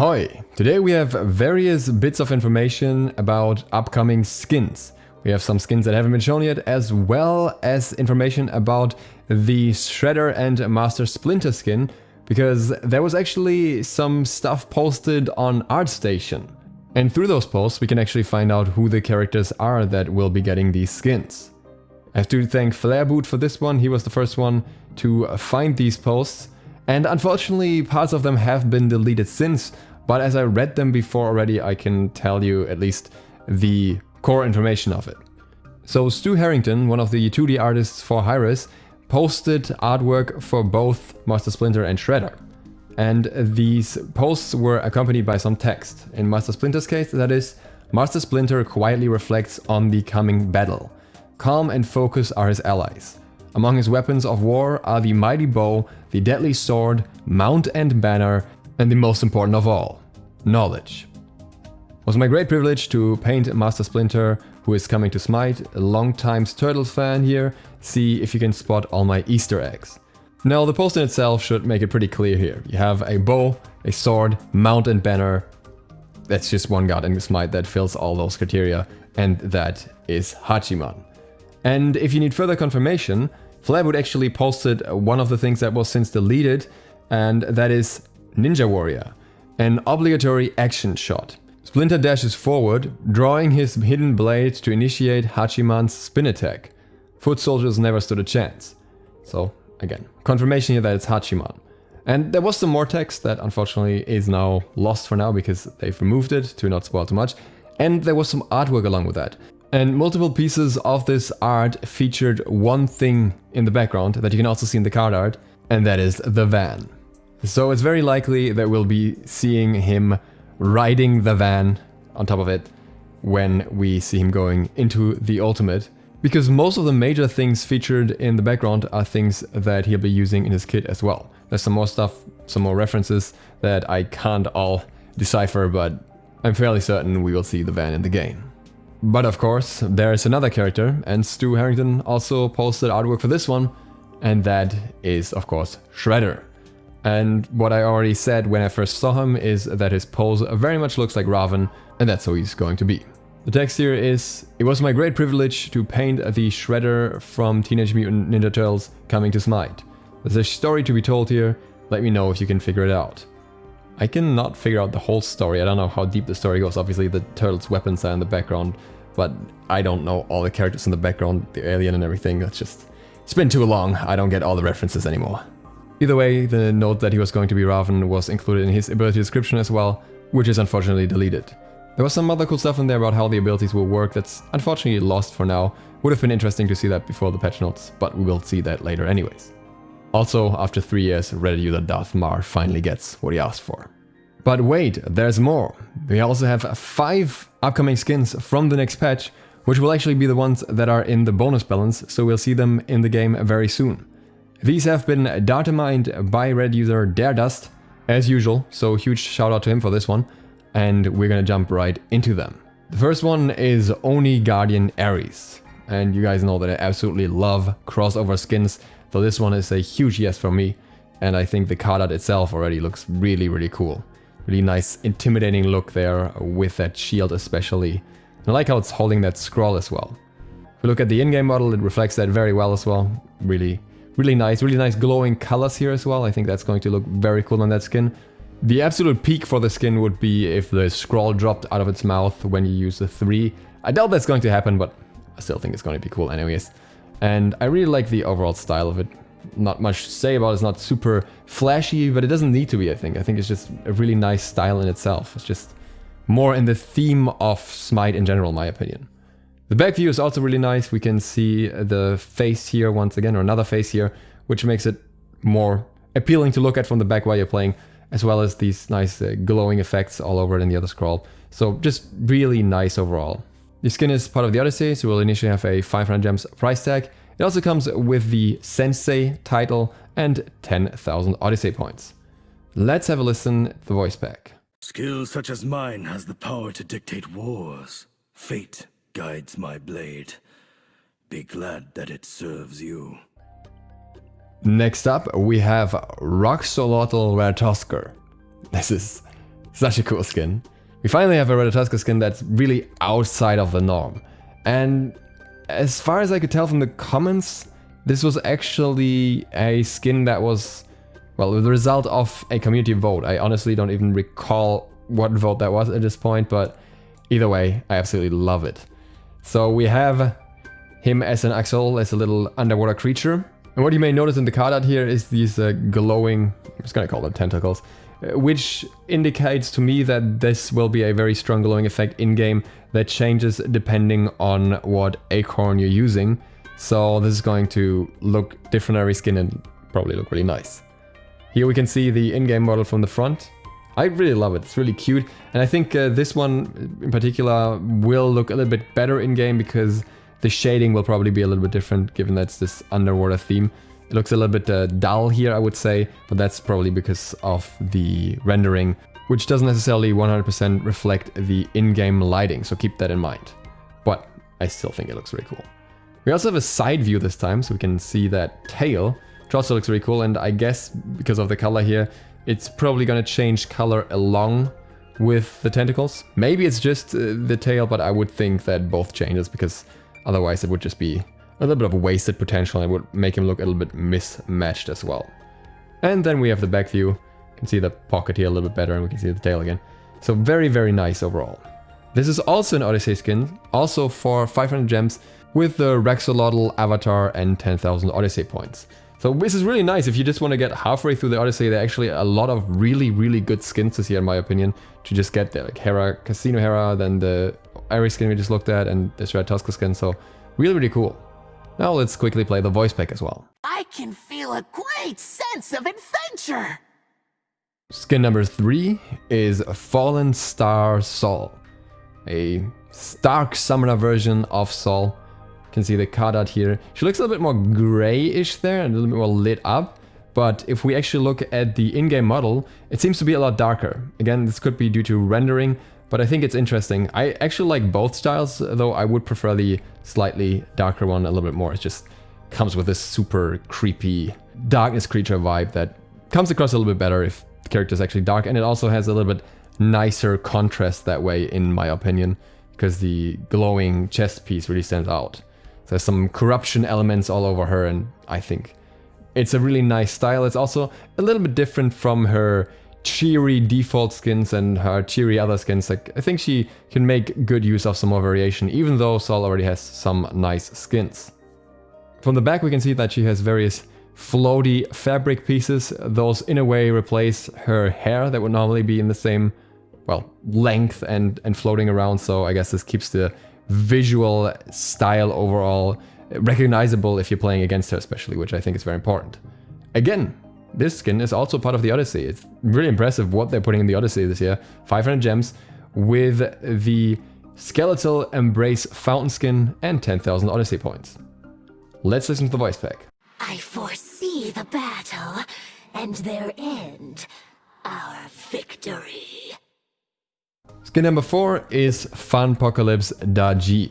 Ahoy! Today we have various bits of information about upcoming skins. We have some skins that haven't been shown yet, as well as information about the Shredder and Master Splinter skin, because there was actually some stuff posted on ArtStation. And through those posts we can actually find out who the characters are that will be getting these skins. I have to thank Flairboot for this one. He was the first one to find these posts. And unfortunately, parts of them have been deleted since, but as I read them before already, I can tell you at least the core information of it. So Stu Harrington, one of the 2D artists for Hi-Rez, posted artwork for both Master Splinter and Shredder. And these posts were accompanied by some text. In Master Splinter's case, that is, Master Splinter quietly reflects on the coming battle. Calm and focus are his allies. Among his weapons of war are the mighty bow, the deadly sword, mount and banner, and the most important of all, knowledge. It was my great privilege to paint Master Splinter, who is coming to SMITE, a long-time Turtles fan here. See if you can spot all my Easter eggs. Now the post in itself should make it pretty clear here. You have a bow, a sword, mount and banner. That's just one god in SMITE that fills all those criteria, and that is Hachiman. And if you need further confirmation, Flairboot actually posted one of the things that was since deleted, and that is Ninja Warrior, an obligatory action shot. Splinter dashes forward, drawing his hidden blade to initiate Hachiman's spin attack. Foot soldiers never stood a chance. So, again, confirmation here that it's Hachiman. And there was some more text that unfortunately is now lost for now because they've removed it to not spoil too much. And there was some artwork along with that. And multiple pieces of this art featured one thing in the background that you can also see in the card art, and that is the van. So it's very likely that we'll be seeing him riding the van on top of it when we see him going into the ultimate, because most of the major things featured in the background are things that he'll be using in his kit as well. There's some more stuff, some more references that I can't all decipher, but I'm fairly certain we will see the van in the game. But of course, there's another character, and Stu Harrington also posted artwork for this one, and that is, of course, Shredder. And what I already said when I first saw him is that his pose very much looks like Raven, and that's how he's going to be. The text here is, "It was my great privilege to paint the Shredder from Teenage Mutant Ninja Turtles coming to SMITE. There's a story to be told here, let me know if you can figure it out." I cannot figure out the whole story. I don't know how deep the story goes. Obviously the Turtles' weapons are in the background, but I don't know all the characters in the background, the alien and everything. It's been too long. I don't get all the references anymore. Either way, the note that he was going to be Raven was included in his ability description as well, which is unfortunately deleted. There was some other cool stuff in there about how the abilities will work that's unfortunately lost for now. Would have been interesting to see that before the patch notes, but we will see that later anyways. Also, after 3 years, Reddit user Darth Mar finally gets what he asked for. But wait, there's more. We also have 5 upcoming skins from the next patch, which will actually be the ones that are in the bonus balance, so we'll see them in the game very soon. These have been datamined by Reddit user Daredust, as usual, so huge shout out to him for this one, and we're gonna jump right into them. The first one is Oni Guardian Ares, and you guys know that I absolutely love crossover skins, so this one is a huge yes from me, and I think the card art itself already looks really cool. Really nice, intimidating look there, with that shield especially. And I like how it's holding that scroll as well. If we look at the in-game model, it reflects that very well as well. Really nice glowing colors here as well. I think that's going to look very cool on that skin. The absolute peak for the skin would be if the scroll dropped out of its mouth when you use the 3. I doubt that's going to happen, but I still think it's going to be cool anyways. And I really like the overall style of it. Not much to say about it. It's not super flashy, but it doesn't need to be, I think. I think it's just a really nice style in itself. It's just more in the theme of SMITE in general, in my opinion. The back view is also really nice. We can see the face here once again, or another face here, which makes it more appealing to look at from the back while you're playing, as well as these nice glowing effects all over it in the other scroll. So just really nice overall. The skin is part of the Odyssey, so we'll initially have a 500 gems price tag. It also comes with the Sensei title and 10,000 Odyssey points. Let's have a listen to the voice pack. Skill such as mine has the power to dictate wars. Fate guides my blade. Be glad that it serves you. Next up, we have Rexolotl Ratatoskr. This is Such a cool skin. We finally have a Ratatoskr skin that's really outside of the norm. And as far as I could tell from the comments, this was actually a skin that was, well, the result of a community vote. I honestly don't even recall what vote that was at this point, but either way, I absolutely love it. So we have him as an Axol, as a little underwater creature. And what you may notice in the card art here is these glowing, I'm just gonna call them tentacles, which indicates to me that this will be a very strong glowing effect in-game that changes depending on what acorn you're using. So this is going to look different every skin and probably look really nice. Here we can see the in-game model from the front. I really love it, it's really cute. And I think this one in particular will look a little bit better in-game because the shading will probably be a little bit different given that's this underwater theme. It looks a little bit dull here, I would say, but that's probably because of the rendering, which doesn't necessarily 100% reflect the in-game lighting, so keep that in mind. But I still think it looks really cool. We also have a side view this time, so we can see that tail, which also looks really cool, and I guess because of the color here, it's probably gonna change color along with the tentacles. Maybe it's just the tail, but I would think that both changes because otherwise it would just be a little bit of wasted potential and it would make him look a little bit mismatched as well. And then we have the back view. You can see the pocket here a little bit better and we can see the tail again. So very, very nice overall. This is also an Odyssey skin, also for 500 gems with the Rexolotl avatar and 10,000 Odyssey points. So this is really nice if you just want to get halfway through the Odyssey. There are actually a lot of really, really good skins this year in my opinion to just get there. Like Hera, Casino Hera, then the Ares skin we just looked at and this Ratatoskr skin. So really, really cool. Now let's quickly play the voice pack as well. I can feel a great sense of adventure! Skin number 3 is Fallen Star Sol. A Stark Summoner version of Sol. You can see the card art here. She looks a little bit more grayish there and a little bit more lit up. But if we actually look at the in-game model, it seems to be a lot darker. Again, this could be due to rendering, but I think it's interesting. I actually like both styles, though I would prefer the slightly darker one a little bit more. It just comes with this super creepy darkness creature vibe that comes across a little bit better if the character is actually dark. And it also has a little bit nicer contrast that way, in my opinion, because the glowing chest piece really stands out. There's some corruption elements all over her, and I think it's a really nice style. It's also a little bit different from her cheery default skins and her cheery other skins. Like, I think she can make good use of some more variation, even though Sol already has some nice skins. From the back we can see that she has various floaty fabric pieces. Those in a way replace her hair that would normally be in the same, well, length and floating around. So I guess this keeps the visual style overall recognizable if you're playing against her especially, which I think is very important. Again, this skin is also part of the Odyssey. It's really impressive what they're putting in the Odyssey this year. 500 gems with the Skeletal Embrace Fountain skin and 10,000 Odyssey points. Let's listen to the voice pack. I foresee the battle and their end, our victory. Skin number 4 is Apocalypse Dodo.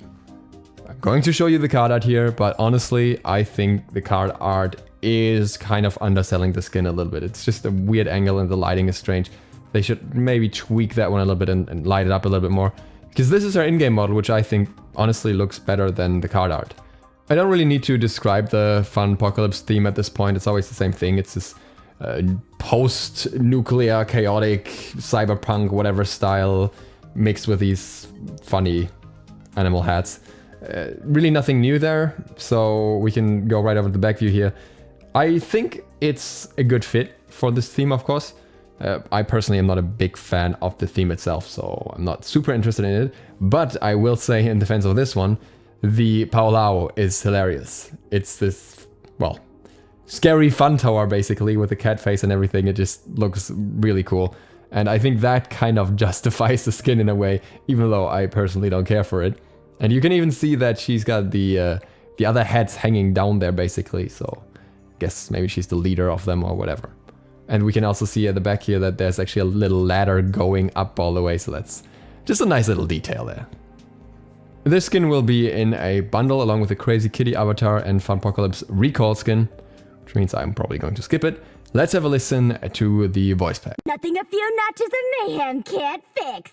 I'm going to show you the card art here, but honestly, I think the card art is kind of underselling the skin a little bit. It's just a weird angle and the lighting is strange. They should maybe tweak that one a little bit and light it up a little bit more. Because this is our in-game model, which I think honestly looks better than the card art. I don't really need to describe the Apocalypse theme at this point. It's always the same thing. It's this post-nuclear, chaotic, cyberpunk, whatever style mixed with these funny animal hats. Really nothing new there, so we can go right over to the back view here. I think it's a good fit for this theme, of course. I personally am not a big fan of the theme itself, so I'm not super interested in it. But I will say, in defense of this one, the Paolao is hilarious. It's this, well, scary fun tower basically with the cat face and everything. It just looks really cool. And I think that kind of justifies the skin in a way, even though I personally don't care for it. And you can even see that she's got the other heads hanging down there basically, so I guess maybe she's the leader of them or whatever. And we can also see at the back here that there's actually a little ladder going up all the way, so that's just a nice little detail there. This skin will be in a bundle along with the Crazy Kitty avatar and Apocalypse Recall skin, which means I'm probably going to skip it. let's have a listen to the voice pack. Nothing a few notches of mayhem can't fix.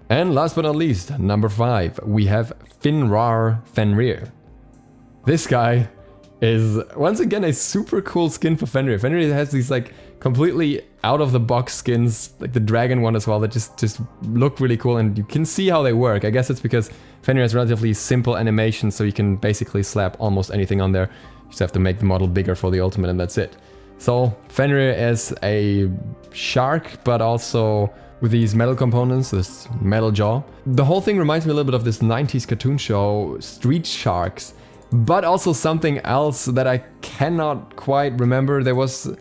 And last but not least, number 5, we have Fenrir. This guy is once again a super cool skin for Fenrir. Fenrir has these like completely out of the box skins, like the dragon one as well, that just look really cool, and you can see how they work. I guess it's because Fenrir has relatively simple animation, so you can basically slap almost anything on there. You just have to make the model bigger for the ultimate and that's it. So Fenrir is a shark, but also with these metal components, this metal jaw. The whole thing reminds me a little bit of this 90s cartoon show, Street Sharks, but also something else that I cannot quite remember. There was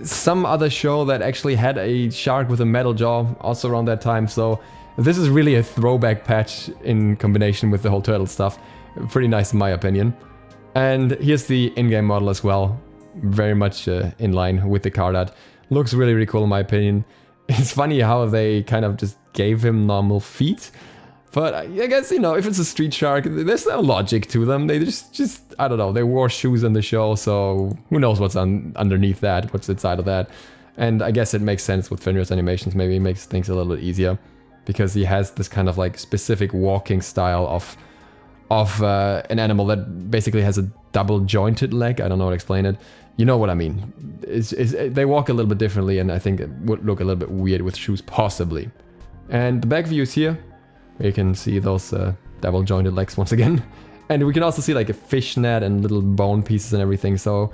some other show that actually had a shark with a metal jaw also around that time, so this is really a throwback patch in combination with the whole turtle stuff. Pretty nice in my opinion. And here's the in-game model as well, very much in line with the card art. Looks really, really cool in my opinion. It's funny how they kind of just gave him normal feet. But I guess, you know, if it's a street shark, there's no logic to them. They just I don't know, they wore shoes in the show, so who knows what's underneath that, what's inside of that. And I guess it makes sense with Fenrir's animations, maybe it makes things a little bit easier. Because he has this kind of like specific walking style of an animal that basically has a double jointed leg. I don't know how to explain it. You know what I mean. They walk a little bit differently, and I think it would look a little bit weird with shoes, possibly. And the back view is here. You can see those double jointed legs once again. And we can also see like a fishnet and little bone pieces and everything. So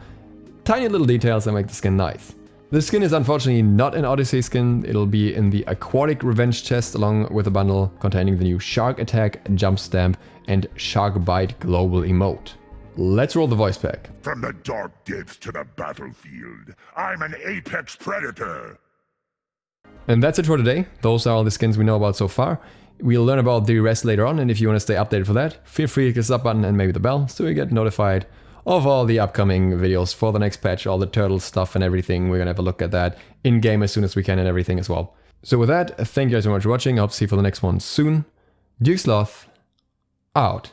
tiny little details that make the skin nice. The skin is unfortunately not an Odyssey skin. It'll be in the Aquatic Revenge chest along with a bundle containing the new Shark Attack, Jump Stamp and Shark Bite global emote. Let's roll the voice pack. From the dark depths to the battlefield, I'm an apex predator. And that's it for today. Those are all the skins we know about so far. We'll learn about the rest later on, and if you want to stay updated for that, feel free to hit the sub button and maybe the bell so you get notified of all the upcoming videos for the next patch, all the turtle stuff and everything. We're gonna have a look at that in-game as soon as we can and everything as well. So with that, thank you guys so much for watching. I hope to see you for the next one soon. ZiSotto, out.